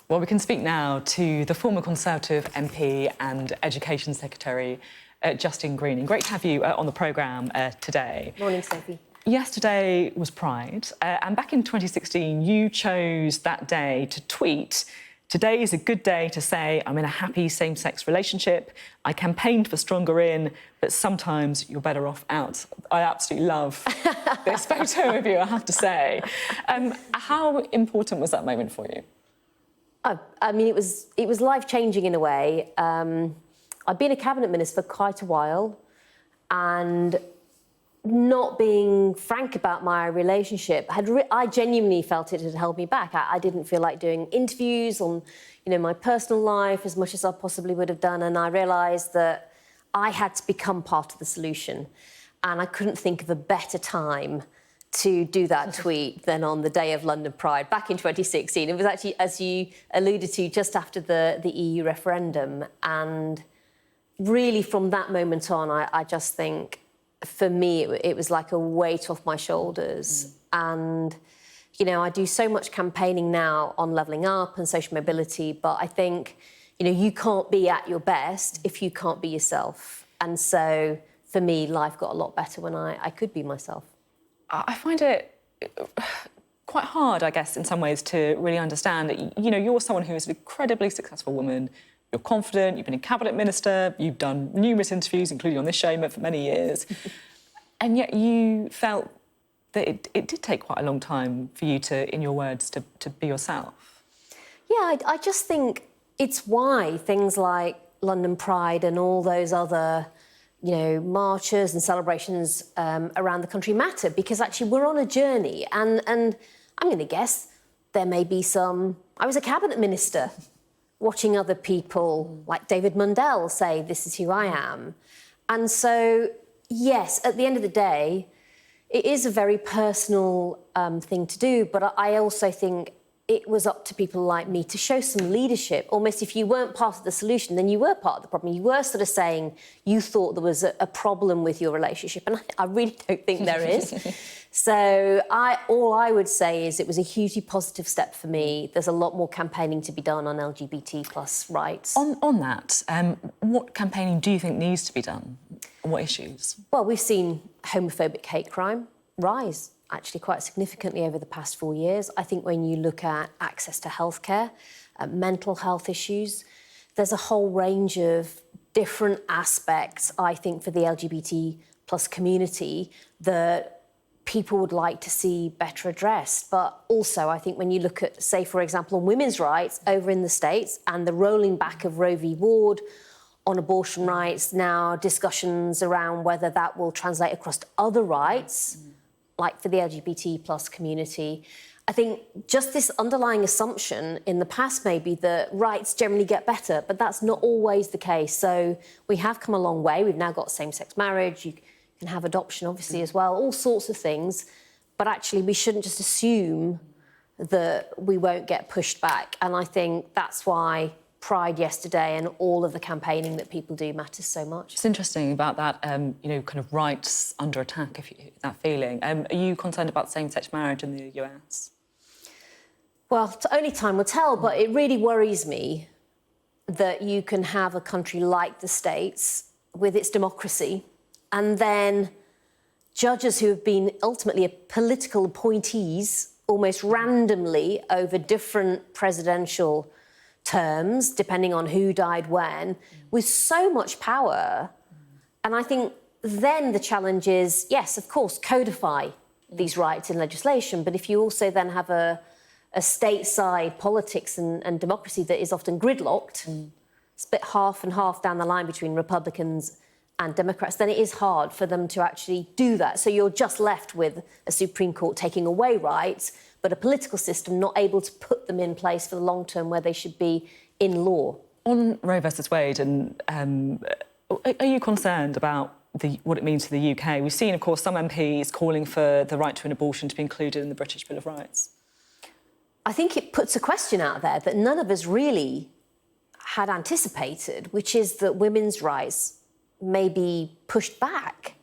Well, we can speak now to the former Conservative MP and Education Secretary, Justine Greening. Great to have you on the programme today. Morning, Sophie. Yesterday was Pride, and back in 2016, you chose that day to tweet, "Today is a good day to say I'm in a happy same-sex relationship. I campaigned for stronger in, but sometimes you're better off out." I absolutely love this photo of you, I have to say. How important was that moment for you? I mean, it was life-changing in a way. I've been a Cabinet Minister for quite a while, and not being frank about my relationship, I genuinely felt it had held me back. I didn't feel like doing interviews on, my personal life as much as I possibly would have done, and I realised that I had to become part of the solution, and I couldn't think of a better time to do that tweet than on the day of London Pride back in 2016. It was actually, as you alluded to, just after the EU referendum, and really from that moment on, I just think, for me, it was like a weight off my shoulders. And, I do so much campaigning now on levelling up and social mobility, but I think, you can't be at your best if you can't be yourself. And so, for me, life got a lot better when I could be myself. I find it quite hard, I guess, in some ways, to really understand that, you're someone who is an incredibly successful woman. You're confident, you've been a Cabinet Minister, you've done numerous interviews, including on this show, for many years. And yet you felt that it did take quite a long time for you to, in your words, to be yourself. Yeah, I just think it's why things like London Pride and all those other, marches and celebrations around the country matter, because actually we're on a journey. And I'm going to guess there may be some... I was a Cabinet Minister watching other people like David Mundell say, "This is who I am." And so, yes, at the end of the day, it is a very personal thing to do, but I also think it was up to people like me to show some leadership. Almost, if you weren't part of the solution, then you were part of the problem. You were sort of saying you thought there was a problem with your relationship, and I really don't think there is. So all I would say is it was a hugely positive step for me. There's a lot more campaigning to be done on LGBT plus rights. On that, what campaigning do you think needs to be done? On what issues? Well, we've seen homophobic hate crime rise actually quite significantly over the past 4 years. I think when you look at access to healthcare, mental health issues, there's a whole range of different aspects, I think, for the LGBT plus community that people would like to see better addressed. But also, I think when you look at, say, for example, on women's rights over in the States and the rolling back of Roe v. Wade on abortion rights, now discussions around whether that will translate across to other rights, like for the LGBT plus community. I think just this underlying assumption in the past maybe that rights generally get better, but that's not always the case. So we have come a long way. We've now got same-sex marriage. You can have adoption, obviously, as well, all sorts of things. But actually, we shouldn't just assume that we won't get pushed back. And I think that's why Pride yesterday and all of the campaigning that people do matters so much. It's interesting about that, kind of rights under attack, that feeling. Are you concerned about same-sex marriage in the US? Well, only time will tell, but it really worries me that you can have a country like the States with its democracy and then judges who have been ultimately political appointees almost randomly over different presidential terms, depending on who died when, with so much power. And I think then the challenge is, yes, of course, codify these rights in legislation, but if you also then have a stateside politics and democracy that is often gridlocked, it's a bit half and half down the line between Republicans and Democrats, then it is hard for them to actually do that. So you're just left with a Supreme Court taking away rights, but a political system not able to put them in place for the long term where they should be in law. On Roe versus Wade, and are you concerned about what it means for the UK? We've seen, of course, some MPs calling for the right to an abortion to be included in the British Bill of Rights. I think it puts a question out there that none of us really had anticipated, which is that women's rights may be pushed back,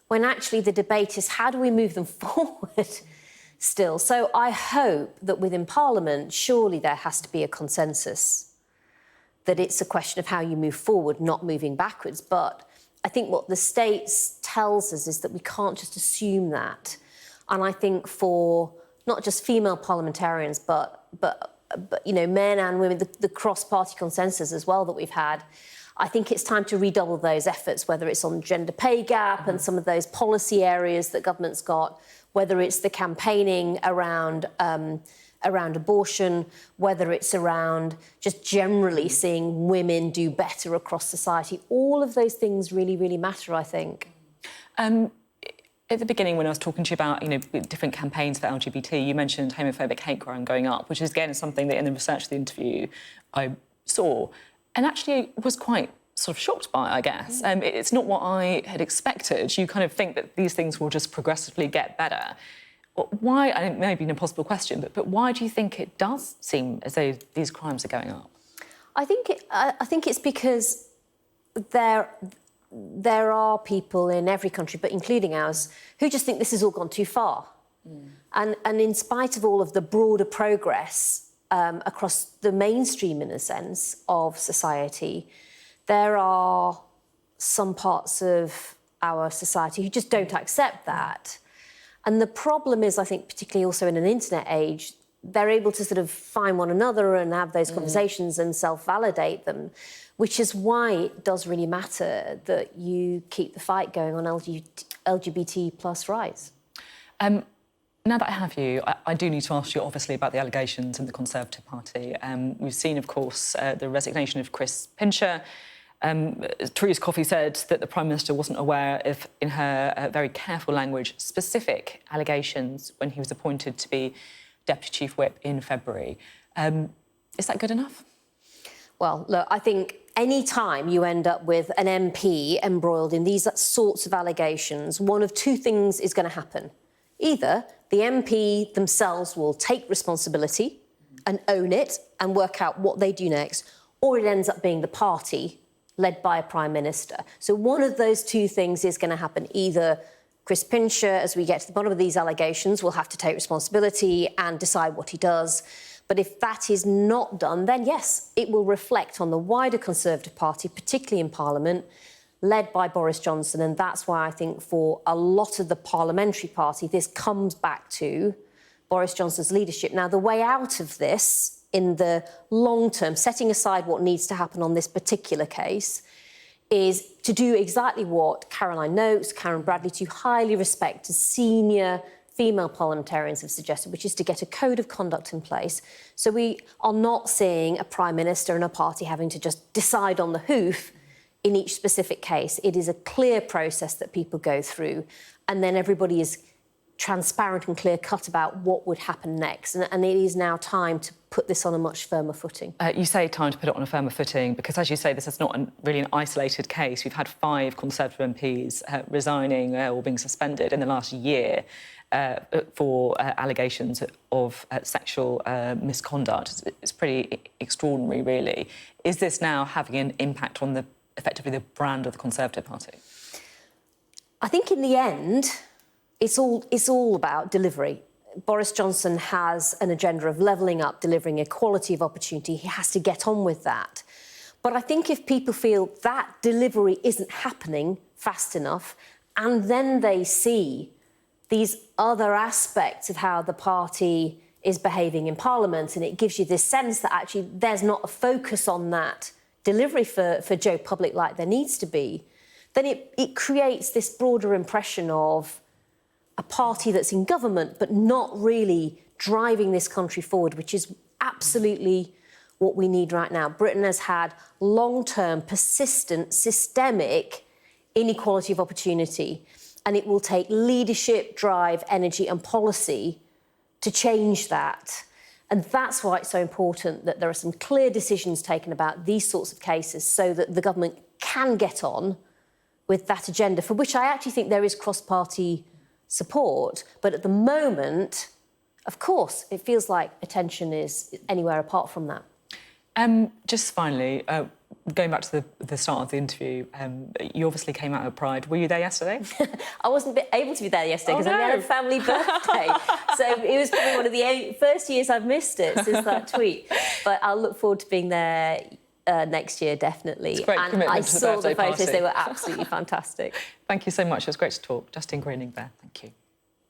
when actually the debate is how do we move them forward? still. So I hope that within Parliament, surely there has to be a consensus that it's a question of how you move forward, not moving backwards. But I think what the States tells us is that we can't just assume that. And I think for not just female parliamentarians, but you know, men and women, the cross-party consensus as well that we've had, I think it's time to redouble those efforts, whether it's on gender pay gap and some of those policy areas that government's got, whether it's the campaigning around abortion, whether it's around just generally seeing women do better across society. All of those things really, really matter, I think. At the beginning, when I was talking to you about, you know, different campaigns for LGBT, you mentioned homophobic hate crime going up, which is, again, something that in the research of the interview I saw and actually was quite sort of shocked by, I guess. It's not what I had expected. You kind of think that these things will just progressively get better. Why, I think maybe an impossible question, but why do you think it does seem as though these crimes are going up? I think it's because there are people in every country, but including ours, who just think this has all gone too far. And in spite of all of the broader progress across the mainstream, in a sense, of society, there are some parts of our society who just don't accept that. And the problem is, I think, particularly also in an internet age, they're able to sort of find one another and have those conversations and self-validate them, which is why it does really matter that you keep the fight going on LGBT plus rights. Now that I have you, I do need to ask you, obviously, about the allegations in the Conservative Party. We've seen, of course, the resignation of Chris Pincher. Theresa Coffey said that the Prime Minister wasn't aware of, in her very careful language, specific allegations when he was appointed to be Deputy Chief Whip in February. Is that good enough? Well, look, I think any time you end up with an MP embroiled in these sorts of allegations, one of two things is going to happen. Either the MP themselves will take responsibility and own it and work out what they do next, or it ends up being the party led by a Prime Minister. So one of those two things is going to happen. Either Chris Pincher, as we get to the bottom of these allegations, will have to take responsibility and decide what he does. But if that is not done, then yes, it will reflect on the wider Conservative Party, particularly in Parliament, led by Boris Johnson. And that's why I think for a lot of the parliamentary party, this comes back to Boris Johnson's leadership. Now, the way out of this in the long term, setting aside what needs to happen on this particular case, is to do exactly what Caroline Noakes, Karen Bradley, two highly respected senior female parliamentarians have suggested, which is to get a code of conduct in place. So we are not seeing a Prime Minister and a party having to just decide on the hoof in each specific case. It is a clear process that people go through, and then everybody is transparent and clear-cut about what would happen next. And it is now time to put this on a much firmer footing. You say time to put it on a firmer footing because, as you say, this is not really an isolated case. We've had 5 Conservative MPs resigning or being suspended in the last year for allegations of sexual misconduct. It's pretty extraordinary, really. Is this now having an impact on effectively the brand of the Conservative Party? I think in the end, it's all about delivery. Boris Johnson has an agenda of levelling up, delivering equality of opportunity. He has to get on with that. But I think if people feel that delivery isn't happening fast enough, and then they see these other aspects of how the party is behaving in Parliament, and it gives you this sense that actually there's not a focus on that delivery for Joe Public like there needs to be, then it creates this broader impression of a party that's in government but not really driving this country forward, which is absolutely what we need right now. Britain has had long-term, persistent, systemic inequality of opportunity, and it will take leadership, drive, energy and policy to change that. And that's why it's so important that there are some clear decisions taken about these sorts of cases so that the government can get on with that agenda, for which I actually think there is cross-party support. But at the moment, of course, it feels like attention is anywhere apart from that. Just finally, going back to the start of the interview, you obviously came out at Pride. Were you there yesterday? I wasn't able to be there yesterday because no. I had a family birthday. So it was probably one of the first years I've missed it since that tweet. But I'll look forward to being there next year, definitely. It's a great commitment I to the saw birthday the photos, party. they were absolutely fantastic. Thank you so much. It was great to talk. Justine Greening there. Thank you.